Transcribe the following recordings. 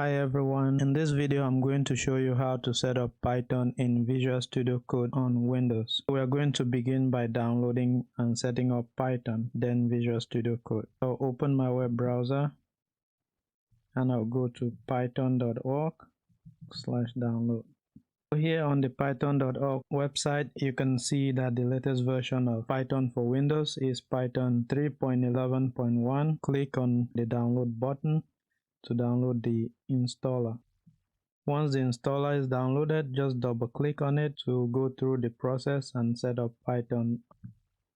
Hi everyone, in this video I'm going to show you how to set up Python in Visual Studio Code on Windows. We are going to begin by downloading and setting up Python, then Visual Studio Code. I'll open my web browser and I'll go to python.org/download. Here on the python.org website, you can see that the latest version of Python for Windows is Python 3.11.1. Click on the download button to download the installer. Once the installer is downloaded, just double click on it to go through the process and set up Python.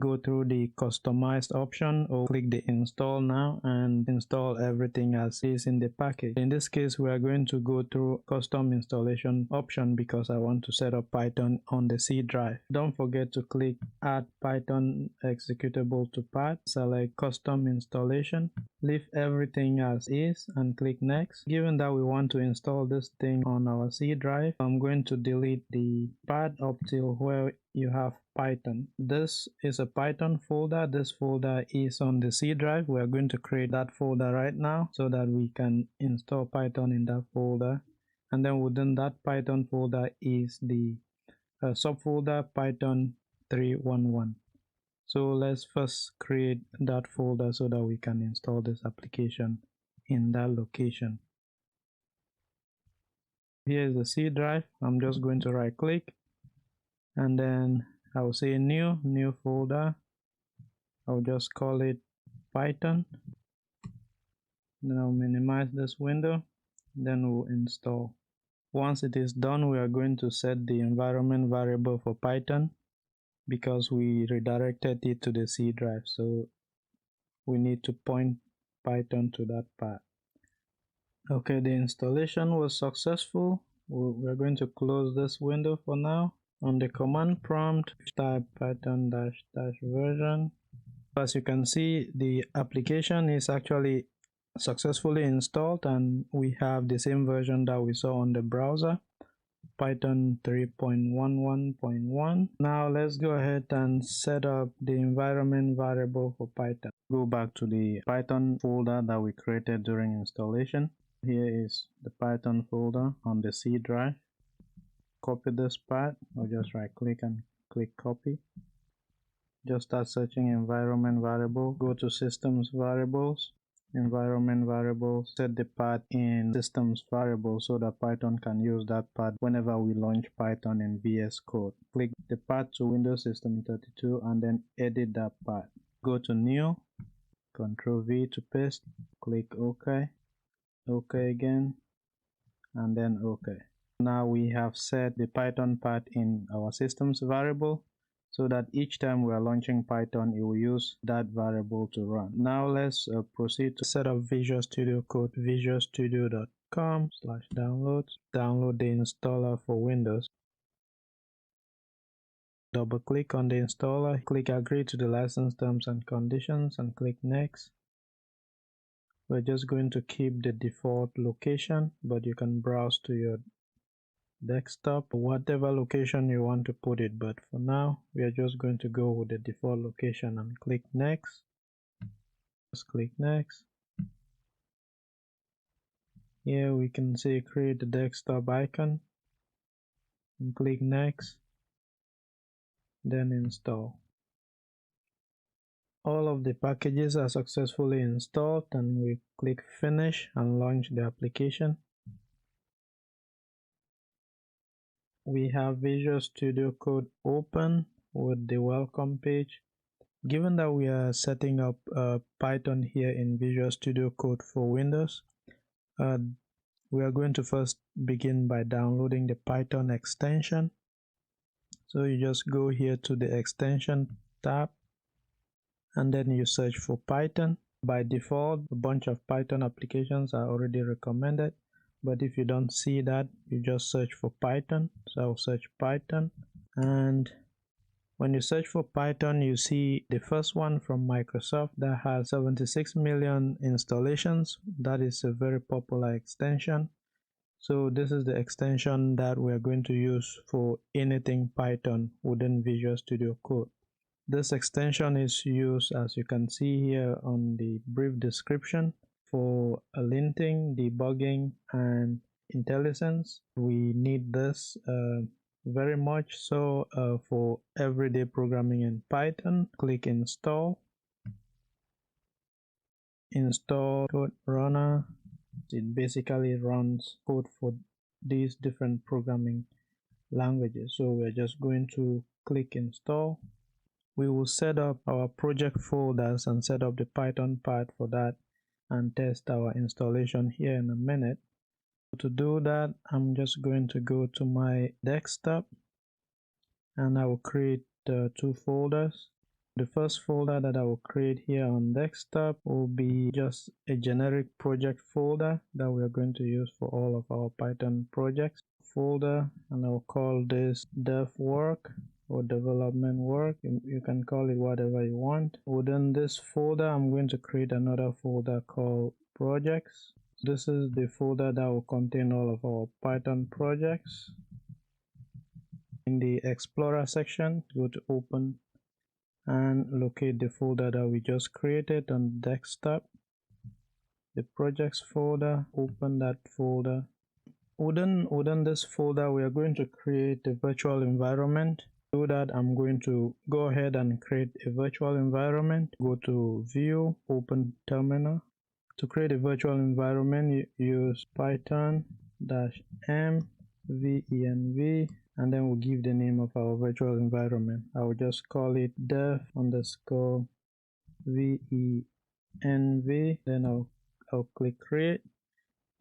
Go through the customized option or click the install now and install everything as is in the package. In this case, we are going to go through custom installation option because I want to set up Python on the C drive. Don't forget to click add Python executable to path, select custom installation, leave everything as is and click next. Given that we want to install this thing on our C drive, I'm going to delete the path up till where you have Python. This is a Python folder. This folder is on the C drive. We are going to create that folder right now so that we can install Python in that folder. And then within that Python folder is the subfolder Python 3.11. So let's first create that folder so that we can install this application in that location. Here is the C drive. I'm just going to right click and then I'll say new folder. I'll just call it Python. Then I'll minimize this window. Then we'll install. Once it is done, we are going to set the environment variable for Python because we redirected it to the C drive. So we need to point Python to that path. Okay, the installation was successful. We're going to close this window for now. On the command prompt, type python -- version. As you can see, the application is actually successfully installed and we have the same version that we saw on the browser, Python 3.11.1. Now let's go ahead and set up the environment variable for Python. Go back to the Python folder that we created during installation. Here is the Python folder on the C drive. Copy this path or just right click and click copy. Just start searching environment variable. Go to systems variables, environment variable, set the path in systems variable so that Python can use that path whenever we launch Python in VS Code. Click the path to Windows System 32 and then edit that path. Go to new, Ctrl V to paste, click OK, OK again, and then OK. Now we have set the Python path in our systems variable so that each time we are launching Python, it will use that variable to run. Now let's proceed to set up Visual Studio Code. visualstudio.com/downloads. Download the installer for Windows. Double click on the installer, click agree to the license terms and conditions and click next. We're just going to keep the default location, but you can browse to your desktop or whatever location you want to put it, but for now we are just going to go with the default location and click next. Just click next. Here we can say create the desktop icon and click next, then install. All of the packages are successfully installed and we click finish and launch the application. We have Visual Studio Code open with the welcome page. Given that we are setting up Python here in Visual Studio Code for Windows, we are going to first begin by downloading the Python extension. So you just go here to the extension tab and then you search for Python. By default, a bunch of Python applications are already recommended. But if you don't see that, you just search for Python. So I'll search Python. And when you search for Python, you see the first one from Microsoft that has 76 million installations. That is a very popular extension. So this is the extension that we are going to use for anything Python within Visual Studio Code. This extension is used, as you can see here on the brief description, for linting, debugging, and IntelliSense. We need this very much. So for everyday programming in Python, click install. Install code runner. It basically runs code for these different programming languages. So we're just going to click install. We will set up our project folders and set up the Python part for that and test our installation here in a minute. To do that, I'm just going to go to my desktop and I will create two folders. The first folder that I will create here on desktop will be just a generic project folder that we are going to use for all of our Python projects. Folder, and I'll call this dev work or development work. You can call it whatever you want. Within this folder, I'm going to create another folder called projects. This is the folder that will contain all of our Python projects. In the Explorer section, go to Open and locate the folder that we just created on desktop. The projects folder, open that folder. Within this folder, we are going to create a virtual environment. To do that, I'm going to go ahead and create a virtual environment. Go to View, Open Terminal. To create a virtual environment, you use python-m venv, and then we'll give the name of our virtual environment. I will just call it dev_venv. Then I'll click create.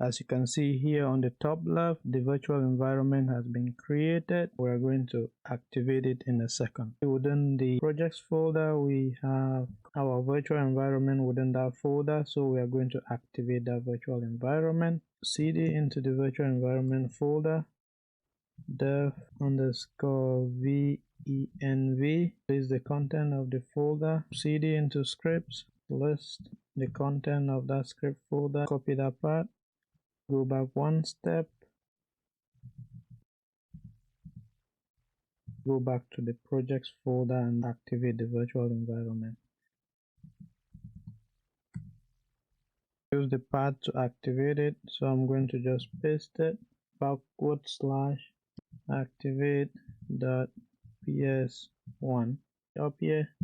As you can see here on the top left, the virtual environment has been created. We're going to activate it in a second. Within the projects folder, we have our virtual environment within that folder. So we are going to activate that virtual environment. cd into the virtual environment folder, dev_venv is the content of the folder. cd into scripts, list the content of that script folder, copy that part. Go back one step, go back to the projects folder and activate the virtual environment. Use the path to activate it, so I'm going to just paste it, /activate.ps1. Up here,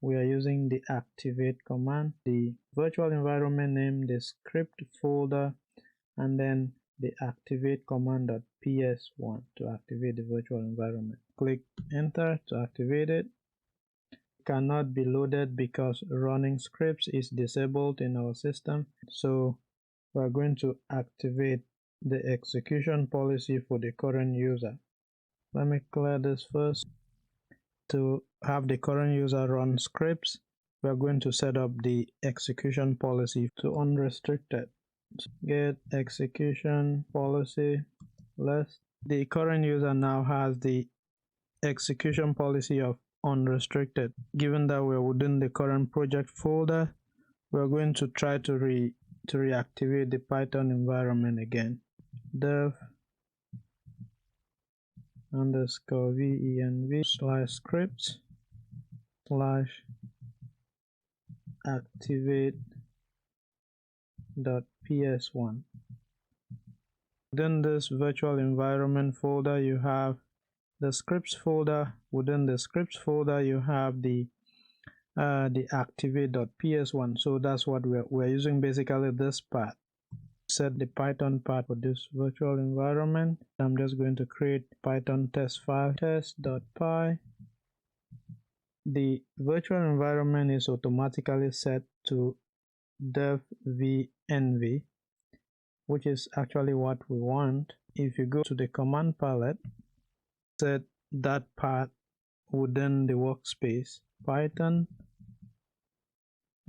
we are using the activate command, the virtual environment name, the script folder, and then the activate command.ps1 to activate the virtual environment. Click enter to activate it. It cannot be loaded because running scripts is disabled in our system. So we're going to activate the execution policy for the current user. Let me clear this first. To have the current user run scripts, we're going to set up the execution policy to unrestricted. Get execution policy list. The current user now has the execution policy of unrestricted. Given that we're within the current project folder, we're going to try to reactivate the Python environment again. dev_venv/scripts/activate.ps1. Within this virtual environment folder, you have the scripts folder. Within the scripts folder, you have the activate.ps1. So that's what we're using, basically this part. Set the Python part for this virtual environment. I'm just going to create Python test file, test.py. The virtual environment is automatically set to dev_venv, which is actually what we want. If you go to the command palette, set that part within the workspace, Python,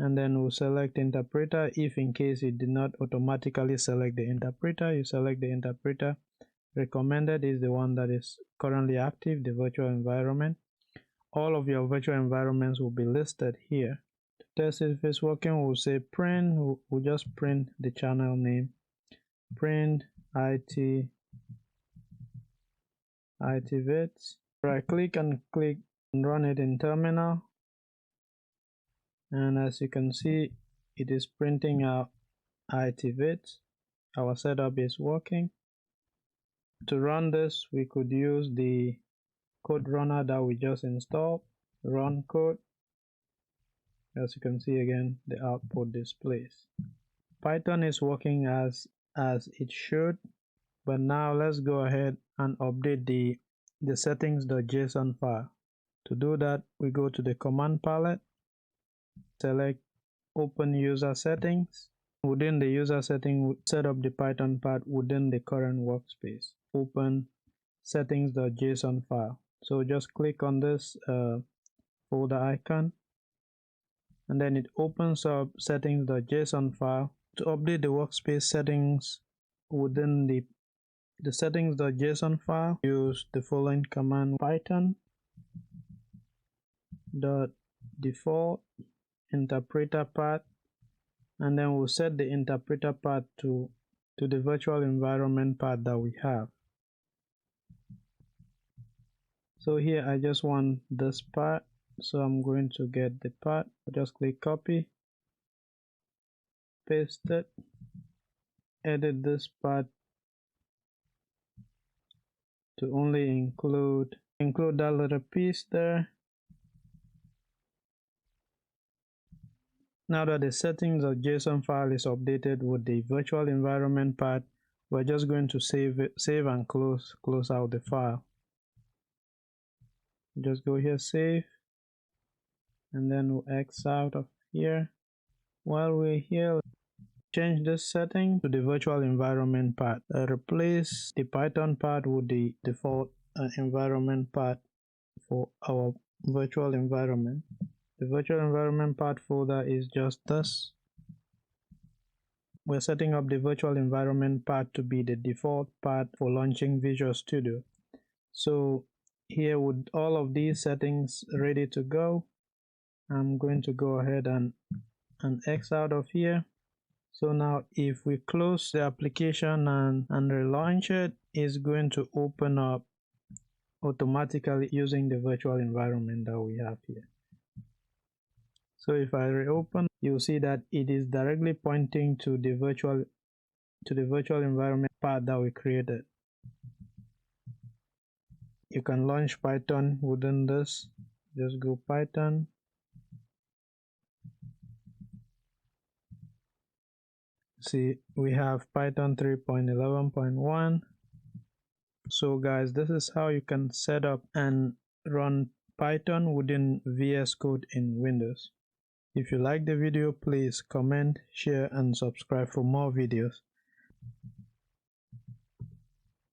and then we'll select interpreter. If in case it did not automatically select the interpreter, you select the interpreter. Recommended is the one that is currently active, the virtual environment. All of your virtual environments will be listed here. To test if it's working, we'll say print. We'll just print the channel name, print itvits. Right click and run it in terminal, and as you can see, it is printing out activate. Our setup is working. To run this, we could use the code runner that we just installed. Run code. As you can see again, the output displays. Python is working as it should, but now let's go ahead and update the settings.json file. To do that, we go to the command palette, select open user settings. Within the user setting, set up the Python path within the current workspace. Open settings.json file. So just click on this folder icon, and then it opens up settings.json file. To update the workspace settings within the settings.json file, use the following command: python dot default interpreter path, and then we'll set the interpreter path to the virtual environment path that we have. So here I just want this path, so I'm going to get the path. Just click copy, paste it, edit this path to only include that little piece there. Now that the settings of JSON file is updated with the virtual environment path, we're just going to save and close out the file. Just go here, save, and then we'll X out of here. While we're here, change this setting to the virtual environment path. Replace the Python path with the default environment path for our virtual environment. The virtual environment path folder is just this. We're setting up the virtual environment path to be the default path for launching Visual Studio. So here, with all of these settings ready to go, I'm going to go ahead and X out of here. So now if we close the application and relaunch it, it's going to open up automatically using the virtual environment that we have here. So if I reopen, you'll see that it is directly pointing to the virtual environment path that we created. You can launch Python within this. Just go Python. See, we have Python 3.11.1. So guys, this is how you can set up and run Python within VS Code in Windows. If you like the video, please comment, share, and subscribe for more videos.